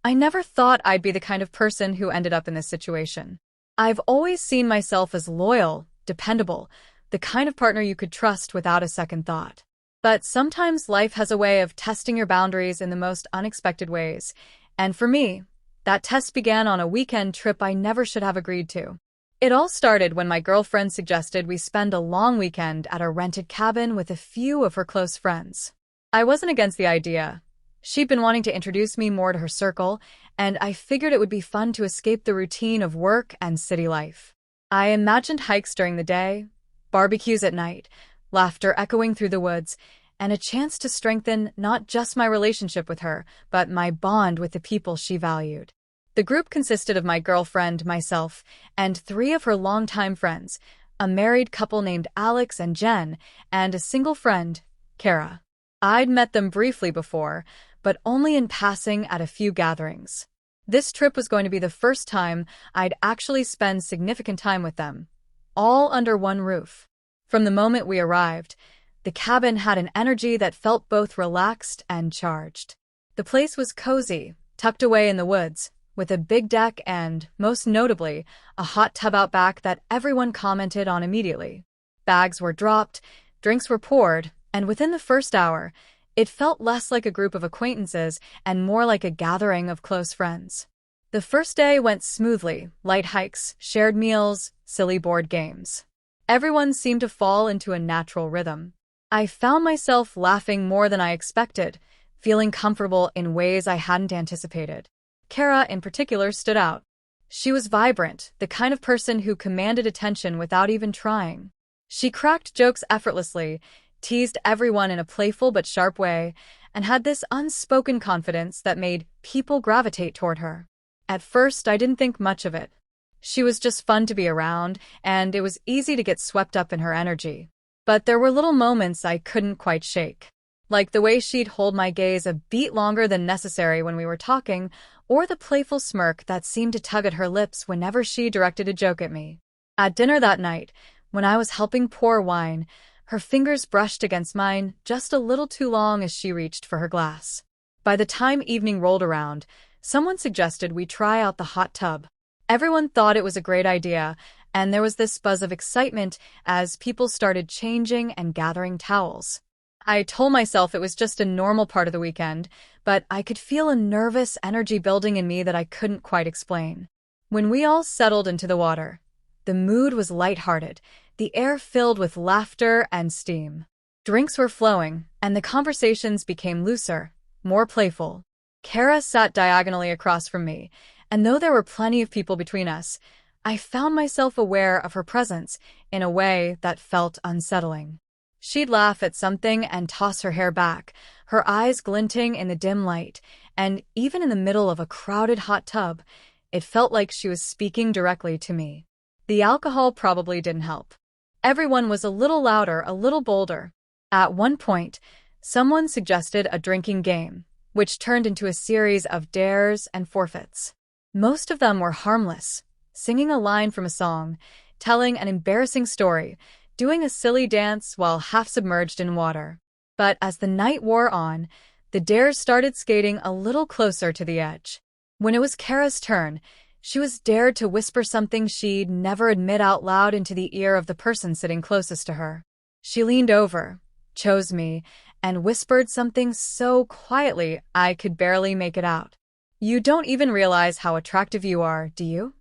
I never thought I'd be the kind of person who ended up in this situation. I've always seen myself as loyal, dependable, the kind of partner you could trust without a second thought. But sometimes life has a way of testing your boundaries in the most unexpected ways. And for me, that test began on a weekend trip I never should have agreed to. It all started when my girlfriend suggested we spend a long weekend at a rented cabin with a few of her close friends. I wasn't against the idea. She'd been wanting to introduce me more to her circle, and I figured it would be fun to escape the routine of work and city life. I imagined hikes during the day, barbecues at night, laughter echoing through the woods, and a chance to strengthen not just my relationship with her, but my bond with the people she valued. The group consisted of my girlfriend, myself, and 3 of her longtime friends, a married couple named Alex and Jen, and a single friend, Kara. I'd met them briefly before, but only in passing at a few gatherings. This trip was going to be the first time I'd actually spend significant time with them, all under one roof. From the moment we arrived, the cabin had an energy that felt both relaxed and charged. The place was cozy, tucked away in the woods, with a big deck and, most notably, a hot tub out back that everyone commented on immediately. Bags were dropped, drinks were poured, and within the first hour, it felt less like a group of acquaintances and more like a gathering of close friends. The first day went smoothly, light hikes, shared meals, silly board games. Everyone seemed to fall into a natural rhythm. I found myself laughing more than I expected, feeling comfortable in ways I hadn't anticipated. Kara, in particular, stood out. She was vibrant, the kind of person who commanded attention without even trying. She cracked jokes effortlessly, teased everyone in a playful but sharp way, and had this unspoken confidence that made people gravitate toward her. At first, I didn't think much of it. She was just fun to be around, and it was easy to get swept up in her energy. But there were little moments I couldn't quite shake. Like the way she'd hold my gaze a beat longer than necessary when we were talking, or the playful smirk that seemed to tug at her lips whenever she directed a joke at me. At dinner that night, when I was helping pour wine, her fingers brushed against mine just a little too long as she reached for her glass. By the time evening rolled around, someone suggested we try out the hot tub. Everyone thought it was a great idea, and there was this buzz of excitement as people started changing and gathering towels. I told myself it was just a normal part of the weekend, but I could feel a nervous energy building in me that I couldn't quite explain. When we all settled into the water, the mood was lighthearted, the air filled with laughter and steam. Drinks were flowing, and the conversations became looser, more playful. Kara sat diagonally across from me, and though there were plenty of people between us, I found myself aware of her presence in a way that felt unsettling. She'd laugh at something and toss her hair back, her eyes glinting in the dim light, and even in the middle of a crowded hot tub, it felt like she was speaking directly to me. The alcohol probably didn't help. Everyone was a little louder, a little bolder. At one point, someone suggested a drinking game, which turned into a series of dares and forfeits. Most of them were harmless, singing a line from a song, telling an embarrassing story, doing a silly dance while half submerged in water. But as the night wore on, the dares started skating a little closer to the edge. When it was Kara's turn, she was dared to whisper something she'd never admit out loud into the ear of the person sitting closest to her. She leaned over, chose me, and whispered something so quietly I could barely make it out. "You don't even realize how attractive you are, do you?"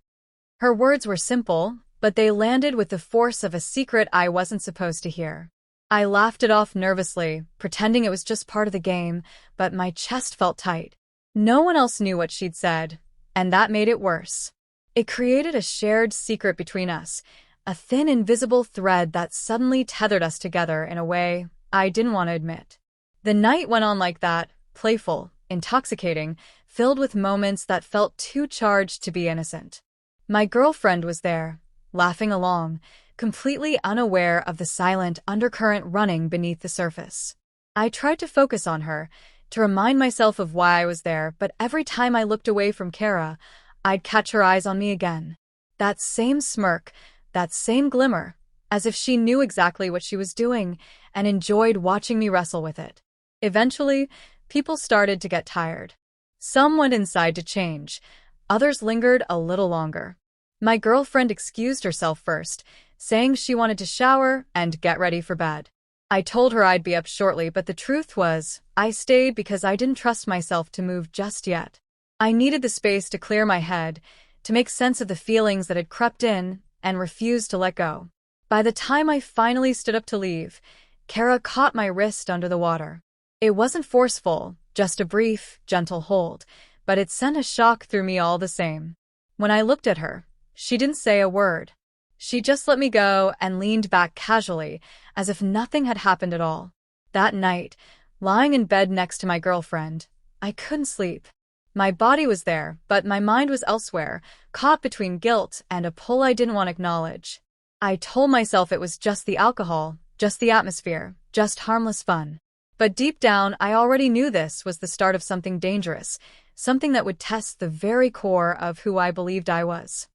Her words were simple, but they landed with the force of a secret I wasn't supposed to hear. I laughed it off nervously, pretending it was just part of the game, but my chest felt tight. No one else knew what she'd said, and that made it worse. It created a shared secret between us, a thin invisible thread that suddenly tethered us together in a way I didn't want to admit. The night went on like that, playful, intoxicating, filled with moments that felt too charged to be innocent. My girlfriend was there, laughing along, completely unaware of the silent undercurrent running beneath the surface. I tried to focus on her, to remind myself of why I was there, but every time I looked away from Kara, I'd catch her eyes on me again. That same smirk, that same glimmer, as if she knew exactly what she was doing and enjoyed watching me wrestle with it. Eventually, people started to get tired. Some went inside to change. Others lingered a little longer. My girlfriend excused herself first, saying she wanted to shower and get ready for bed. I told her I'd be up shortly, but the truth was, I stayed because I didn't trust myself to move just yet. I needed the space to clear my head, to make sense of the feelings that had crept in and refused to let go. By the time I finally stood up to leave, Kara caught my wrist under the water. It wasn't forceful, just a brief, gentle hold, but it sent a shock through me all the same. When I looked at her, she didn't say a word. She just let me go and leaned back casually, as if nothing had happened at all. That night, lying in bed next to my girlfriend, I couldn't sleep. My body was there, but my mind was elsewhere, caught between guilt and a pull I didn't want to acknowledge. I told myself it was just the alcohol, just the atmosphere, just harmless fun. But deep down, I already knew this was the start of something dangerous, something that would test the very core of who I believed I was.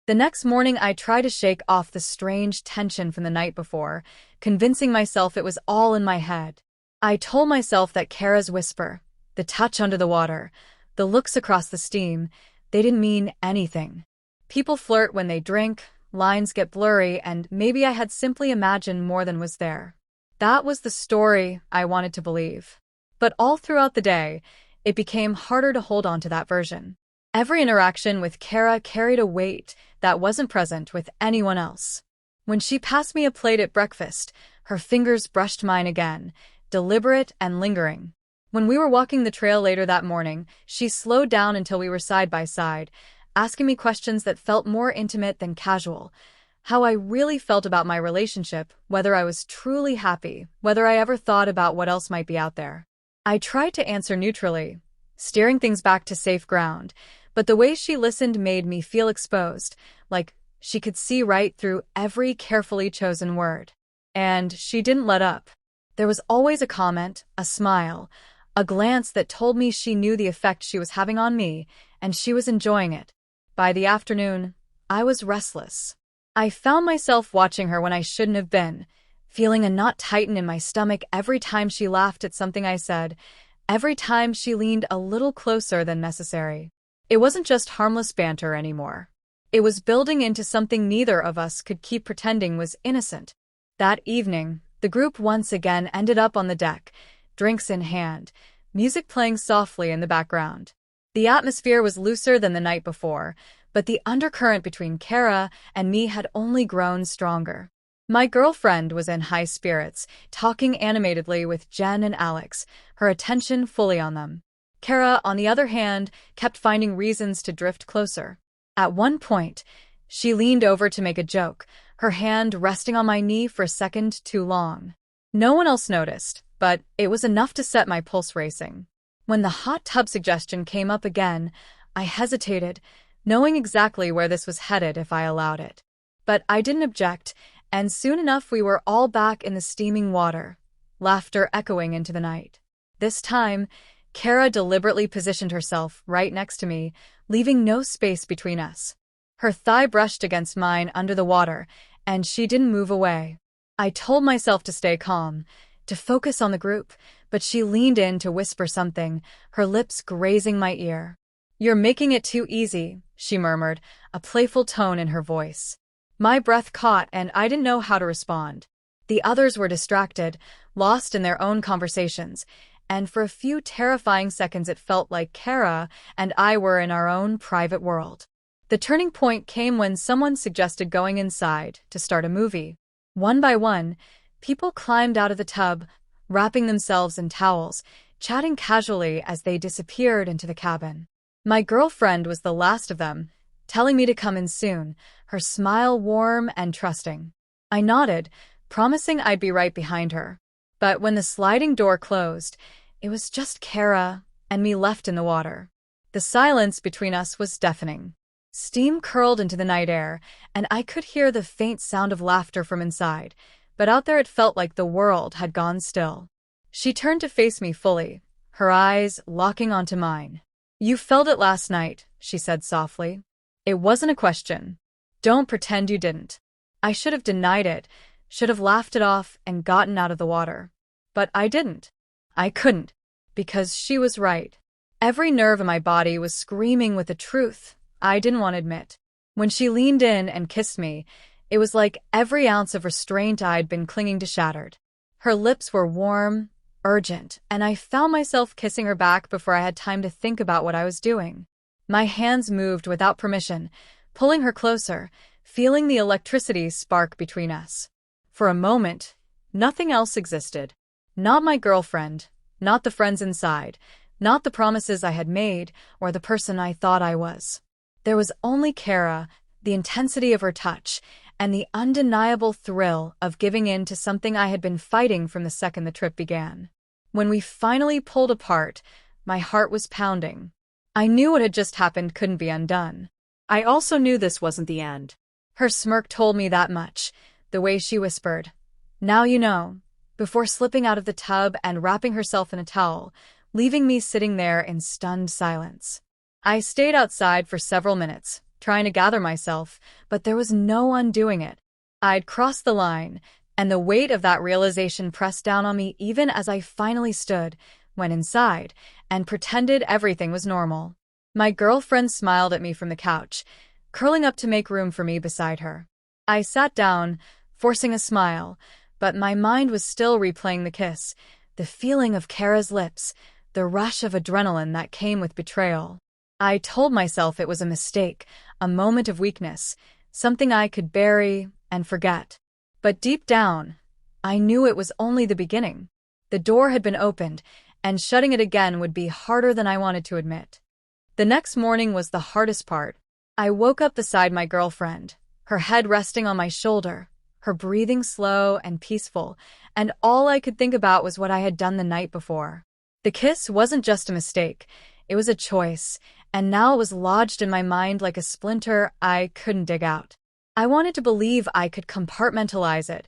The next morning, I tried to shake off the strange tension from the night before, convincing myself it was all in my head. I told myself that Kara's whisper, the touch under the water, the looks across the steam, they didn't mean anything. People flirt when they drink, lines get blurry, and maybe I had simply imagined more than was there. That was the story I wanted to believe. But all throughout the day, it became harder to hold on to that version. Every interaction with Kara carried a weight that wasn't present with anyone else. When she passed me a plate at breakfast, her fingers brushed mine again, deliberate and lingering. When we were walking the trail later that morning, she slowed down until we were side by side, asking me questions that felt more intimate than casual. How I really felt about my relationship, whether I was truly happy, whether I ever thought about what else might be out there. I tried to answer neutrally, steering things back to safe ground, but the way she listened made me feel exposed, like she could see right through every carefully chosen word. And she didn't let up. There was always a comment, a smile, a glance that told me she knew the effect she was having on me, and she was enjoying it. By the afternoon, I was restless. I found myself watching her when I shouldn't have been, feeling a knot tighten in my stomach every time she laughed at something I said, every time she leaned a little closer than necessary. It wasn't just harmless banter anymore. It was building into something neither of us could keep pretending was innocent. That evening, the group once again ended up on the deck, drinks in hand, music playing softly in the background. The atmosphere was looser than the night before, but the undercurrent between Kara and me had only grown stronger. My girlfriend was in high spirits, talking animatedly with Jen and Alex, her attention fully on them. Kara, on the other hand, kept finding reasons to drift closer. At one point, she leaned over to make a joke, her hand resting on my knee for a second too long. No one else noticed, but it was enough to set my pulse racing. When the hot tub suggestion came up again, I hesitated, knowing exactly where this was headed if I allowed it. But I didn't object, and soon enough we were all back in the steaming water, laughter echoing into the night. This time, Kara deliberately positioned herself right next to me, leaving no space between us. Her thigh brushed against mine under the water, and she didn't move away. I told myself to stay calm, to focus on the group, but she leaned in to whisper something, her lips grazing my ear. "You're making it too easy," she murmured, a playful tone in her voice. My breath caught, and I didn't know how to respond. The others were distracted, lost in their own conversations, and for a few terrifying seconds it felt like Kara and I were in our own private world. The turning point came when someone suggested going inside to start a movie. One by one, people climbed out of the tub, wrapping themselves in towels, chatting casually as they disappeared into the cabin. My girlfriend was the last of them, telling me to come in soon, her smile warm and trusting. I nodded, promising I'd be right behind her. But when the sliding door closed, it was just Kara and me left in the water. The silence between us was deafening. Steam curled into the night air, and I could hear the faint sound of laughter from inside, but out there it felt like the world had gone still. She turned to face me fully, her eyes locking onto mine. "You felt it last night," she said softly. "It wasn't a question. Don't pretend you didn't." I should have denied it, should have laughed it off and gotten out of the water. But I didn't. I couldn't. Because she was right. Every nerve in my body was screaming with a truth I didn't want to admit. When she leaned in and kissed me, it was like every ounce of restraint I'd been clinging to shattered. Her lips were warm, urgent, and I found myself kissing her back before I had time to think about what I was doing. My hands moved without permission, pulling her closer, feeling the electricity spark between us. For a moment, nothing else existed. Not my girlfriend, not the friends inside, not the promises I had made, or the person I thought I was. There was only Kara, the intensity of her touch, and the undeniable thrill of giving in to something I had been fighting from the second the trip began. When we finally pulled apart, my heart was pounding. I knew what had just happened couldn't be undone. I also knew this wasn't the end. Her smirk told me that much, the way she whispered, "Now you know," before slipping out of the tub and wrapping herself in a towel, leaving me sitting there in stunned silence. I stayed outside for several minutes, trying to gather myself, but there was no undoing it. I'd crossed the line, and the weight of that realization pressed down on me even as I finally stood, went inside, and pretended everything was normal. My girlfriend smiled at me from the couch, curling up to make room for me beside her. I sat down, forcing a smile, but my mind was still replaying the kiss, the feeling of Kara's lips, the rush of adrenaline that came with betrayal. I told myself it was a mistake, a moment of weakness, something I could bury and forget. But deep down, I knew it was only the beginning. The door had been opened, and shutting it again would be harder than I wanted to admit. The next morning was the hardest part. I woke up beside my girlfriend, her head resting on my shoulder, her breathing slow and peaceful, and all I could think about was what I had done the night before. The kiss wasn't just a mistake, it was a choice, and now it was lodged in my mind like a splinter I couldn't dig out. I wanted to believe I could compartmentalize it,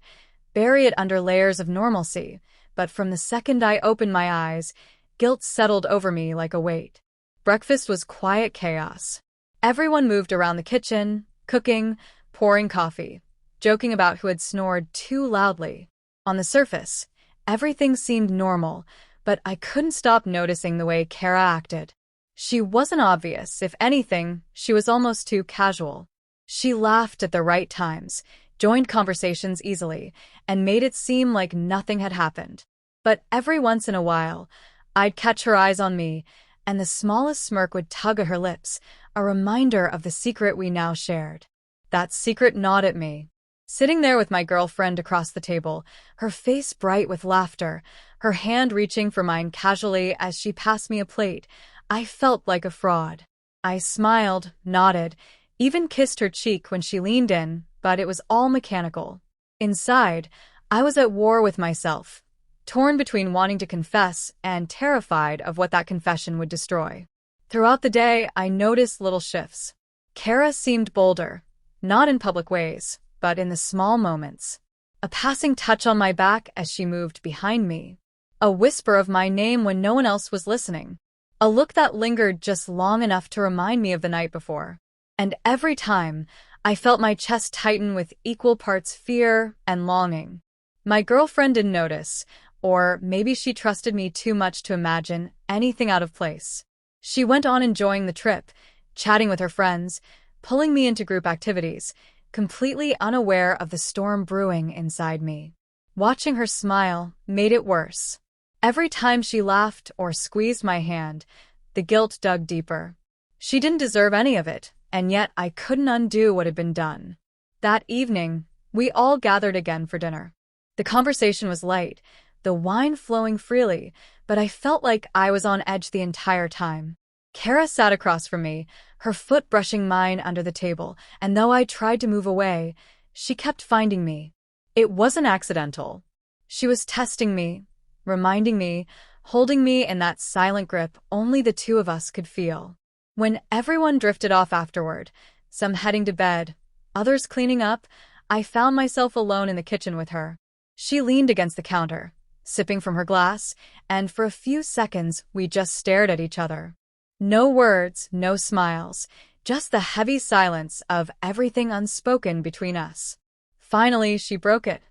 bury it under layers of normalcy, but from the second I opened my eyes, guilt settled over me like a weight. Breakfast was quiet chaos. Everyone moved around the kitchen, cooking, pouring coffee, joking about who had snored too loudly. On the surface, everything seemed normal, but I couldn't stop noticing the way Kara acted. She wasn't obvious. If anything, she was almost too casual. She laughed at the right times, joined conversations easily, and made it seem like nothing had happened. But every once in a while, I'd catch her eyes on me, and the smallest smirk would tug at her lips, a reminder of the secret we now shared. That secret gnawed at me. Sitting there with my girlfriend across the table, her face bright with laughter, her hand reaching for mine casually as she passed me a plate, I felt like a fraud. I smiled, nodded, even kissed her cheek when she leaned in, but it was all mechanical. Inside, I was at war with myself, torn between wanting to confess and terrified of what that confession would destroy. Throughout the day, I noticed little shifts. Kara seemed bolder, not in public ways, but in the small moments. A passing touch on my back as she moved behind me. A whisper of my name when no one else was listening. A look that lingered just long enough to remind me of the night before. And every time, I felt my chest tighten with equal parts fear and longing. My girlfriend didn't notice, or maybe she trusted me too much to imagine anything out of place. She went on enjoying the trip, chatting with her friends, pulling me into group activities, completely unaware of the storm brewing inside me. Watching her smile made it worse. Every time she laughed or squeezed my hand, the guilt dug deeper. She didn't deserve any of it, and yet I couldn't undo what had been done. That evening, we all gathered again for dinner. The conversation was light, the wine flowing freely, but I felt like I was on edge the entire time. Kara sat across from me, her foot brushing mine under the table, and though I tried to move away, she kept finding me. It wasn't accidental. She was testing me, reminding me, holding me in that silent grip only the two of us could feel. When everyone drifted off afterward, some heading to bed, others cleaning up, I found myself alone in the kitchen with her. She leaned against the counter, sipping from her glass, and for a few seconds we just stared at each other. No words, no smiles, just the heavy silence of everything unspoken between us. Finally, she broke it.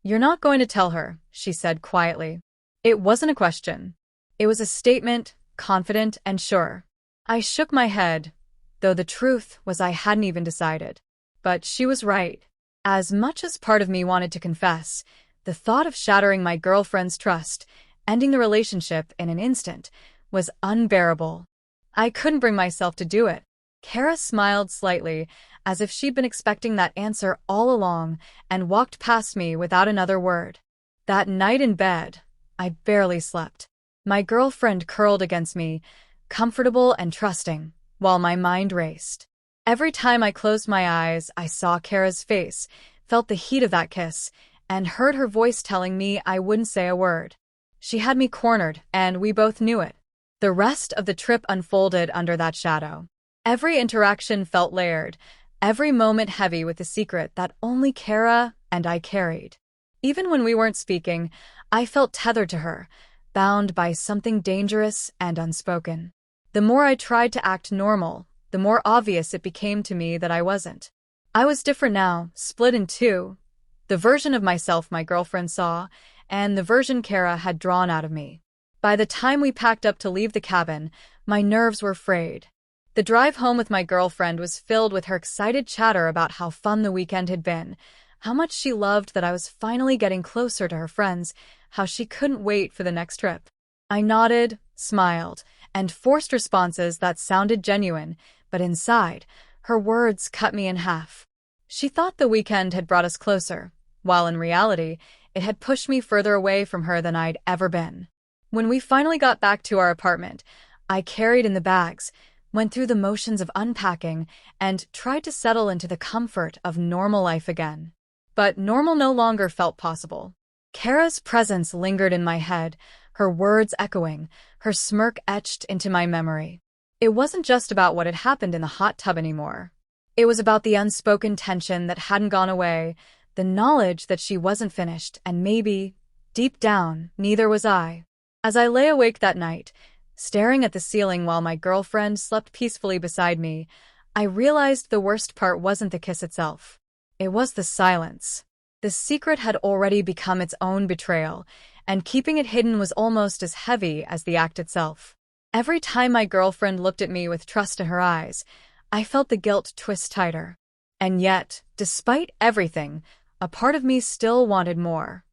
"You're not going to tell her," she said quietly. It wasn't a question. It was a statement, confident and sure. I shook my head, though the truth was I hadn't even decided. But she was right. As much as part of me wanted to confess, the thought of shattering my girlfriend's trust, ending the relationship in an instant, was unbearable. I couldn't bring myself to do it. Kara smiled slightly, as if she'd been expecting that answer all along, and walked past me without another word. That night in bed, I barely slept. My girlfriend curled against me, comfortable and trusting, while my mind raced. Every time I closed my eyes, I saw Kara's face, felt the heat of that kiss, and heard her voice telling me I wouldn't say a word. She had me cornered, and we both knew it. The rest of the trip unfolded under that shadow. Every interaction felt layered, every moment heavy with the secret that only Kara and I carried. Even when we weren't speaking, I felt tethered to her, bound by something dangerous and unspoken. The more I tried to act normal, the more obvious it became to me that I wasn't. I was different now, split in two. The version of myself my girlfriend saw, and the version Kara had drawn out of me. By the time we packed up to leave the cabin, my nerves were frayed. The drive home with my girlfriend was filled with her excited chatter about how fun the weekend had been, how much she loved that I was finally getting closer to her friends, how she couldn't wait for the next trip. I nodded, smiled, and forced responses that sounded genuine, but inside, her words cut me in half. She thought the weekend had brought us closer, while in reality, it had pushed me further away from her than I'd ever been. When we finally got back to our apartment, I carried in the bags, went through the motions of unpacking, and tried to settle into the comfort of normal life again. But normal no longer felt possible. Kara's presence lingered in my head, her words echoing, her smirk etched into my memory. It wasn't just about what had happened in the hot tub anymore. It was about the unspoken tension that hadn't gone away, the knowledge that she wasn't finished, and maybe, deep down, neither was I. As I lay awake that night, staring at the ceiling while my girlfriend slept peacefully beside me, I realized the worst part wasn't the kiss itself. It was the silence. The secret had already become its own betrayal, and keeping it hidden was almost as heavy as the act itself. Every time my girlfriend looked at me with trust in her eyes, I felt the guilt twist tighter. And yet, despite everything, a part of me still wanted more.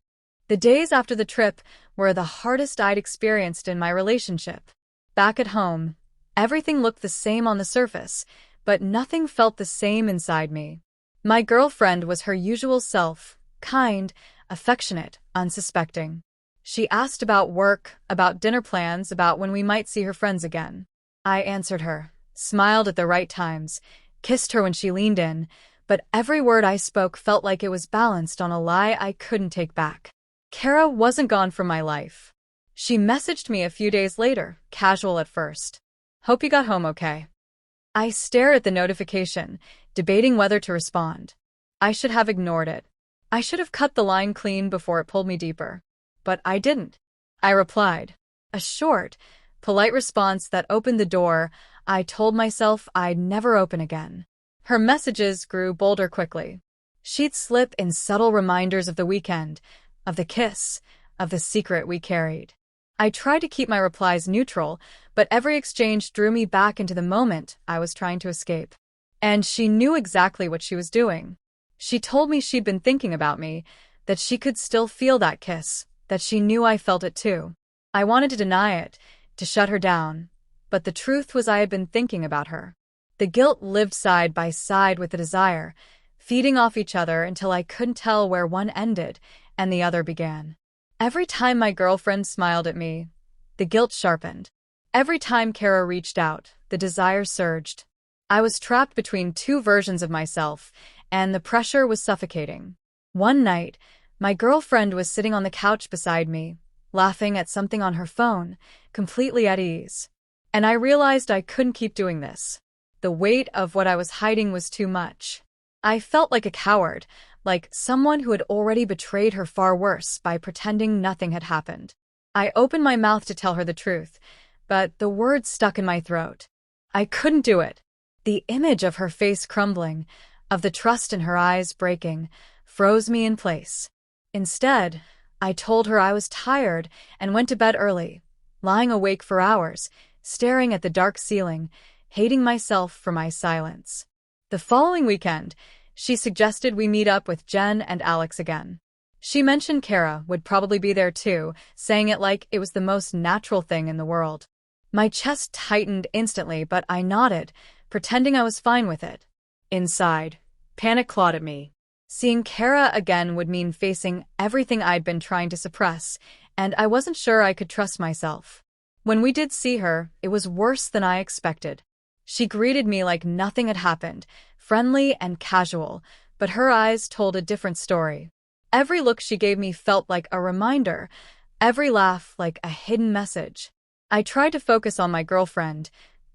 The days after the trip were the hardest I'd experienced in my relationship. Back at home, everything looked the same on the surface, but nothing felt the same inside me. My girlfriend was her usual self, kind, affectionate, unsuspecting. She asked about work, about dinner plans, about when we might see her friends again. I answered her, smiled at the right times, kissed her when she leaned in, but every word I spoke felt like it was balanced on a lie I couldn't take back. Kara wasn't gone from my life. She messaged me a few days later, casual at first. "Hope you got home okay." I stared at the notification, debating whether to respond. I should have ignored it. I should have cut the line clean before it pulled me deeper. But I didn't. I replied. A short, polite response that opened the door I told myself I'd never open again. Her messages grew bolder quickly. She'd slip in subtle reminders of the weekend, of the kiss, of the secret we carried. I tried to keep my replies neutral, but every exchange drew me back into the moment I was trying to escape. And she knew exactly what she was doing. She told me she'd been thinking about me, that she could still feel that kiss, that she knew I felt it too. I wanted to deny it, to shut her down, but the truth was I had been thinking about her. The guilt lived side by side with the desire, feeding off each other until I couldn't tell where one ended and the other began. Every time my girlfriend smiled at me, the guilt sharpened. Every time Kara reached out, the desire surged. I was trapped between two versions of myself, and the pressure was suffocating. One night, my girlfriend was sitting on the couch beside me, laughing at something on her phone, completely at ease. And I realized I couldn't keep doing this. The weight of what I was hiding was too much. I felt like a coward, like someone who had already betrayed her far worse by pretending nothing had happened. I opened my mouth to tell her the truth, but the words stuck in my throat. I couldn't do it. The image of her face crumbling, of the trust in her eyes breaking, froze me in place. Instead, I told her I was tired and went to bed early, lying awake for hours, staring at the dark ceiling, hating myself for my silence. The following weekend, she suggested we meet up with Jen and Alex again. She mentioned Kara would probably be there too, saying it like it was the most natural thing in the world. My chest tightened instantly, but I nodded, pretending I was fine with it. Inside, panic clawed at me. Seeing Kara again would mean facing everything I'd been trying to suppress, and I wasn't sure I could trust myself. When we did see her, it was worse than I expected. She greeted me like nothing had happened, friendly and casual, but her eyes told a different story. Every look she gave me felt like a reminder, every laugh like a hidden message. I tried to focus on my girlfriend,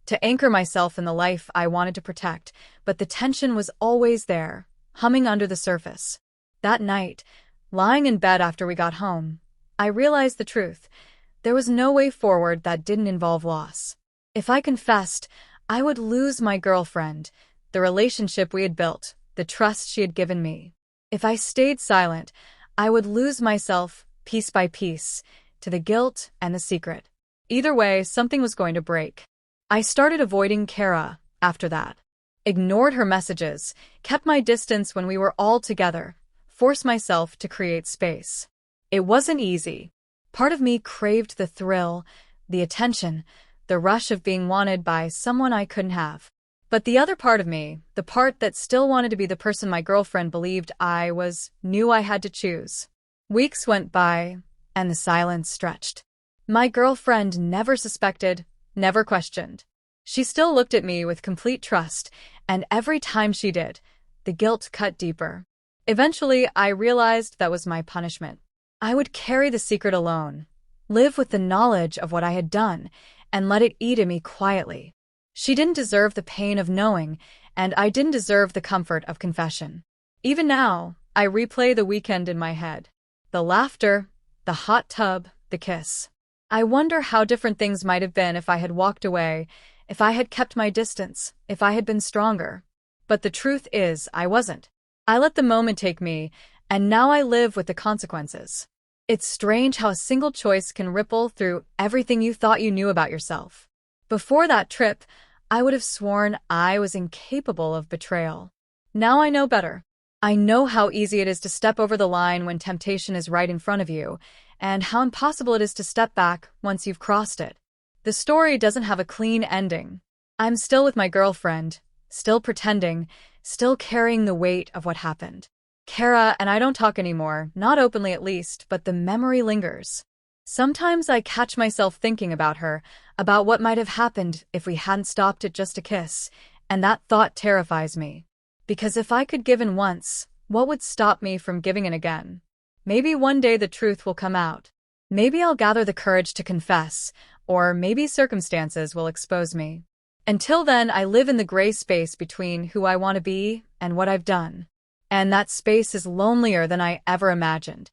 to anchor myself in the life I wanted to protect, but the tension was always there, humming under the surface. That night, lying in bed after we got home, I realized the truth. There was no way forward that didn't involve loss. If I confessed, I would lose my girlfriend, the relationship we had built, the trust she had given me. If I stayed silent, I would lose myself, piece by piece, to the guilt and the secret. Either way, something was going to break. I started avoiding Kara after that. Ignored her messages, kept my distance when we were all together, forced myself to create space. It wasn't easy. Part of me craved the thrill, the attention, the rush of being wanted by someone I couldn't have. But the other part of me, the part that still wanted to be the person my girlfriend believed I was, knew I had to choose. Weeks went by, and the silence stretched. My girlfriend never suspected, never questioned. She still looked at me with complete trust, and every time she did, the guilt cut deeper. Eventually, I realized that was my punishment. I would carry the secret alone, live with the knowledge of what I had done, and let it eat at me quietly. She didn't deserve the pain of knowing, and I didn't deserve the comfort of confession. Even now, I replay the weekend in my head. The laughter, the hot tub, the kiss. I wonder how different things might have been if I had walked away, if I had kept my distance, if I had been stronger. But the truth is, I wasn't. I let the moment take me, and now I live with the consequences. It's strange how a single choice can ripple through everything you thought you knew about yourself. Before that trip, I would have sworn I was incapable of betrayal. Now I know better. I know how easy it is to step over the line when temptation is right in front of you, and how impossible it is to step back once you've crossed it. The story doesn't have a clean ending. I'm still with my girlfriend, still pretending, still carrying the weight of what happened. Kara and I don't talk anymore, not openly at least, but the memory lingers. Sometimes I catch myself thinking about her, about what might have happened if we hadn't stopped at just a kiss, and that thought terrifies me. Because if I could give in once, what would stop me from giving in again? Maybe one day the truth will come out. Maybe I'll gather the courage to confess, or maybe circumstances will expose me. Until then, I live in the gray space between who I want to be and what I've done. And that space is lonelier than I ever imagined.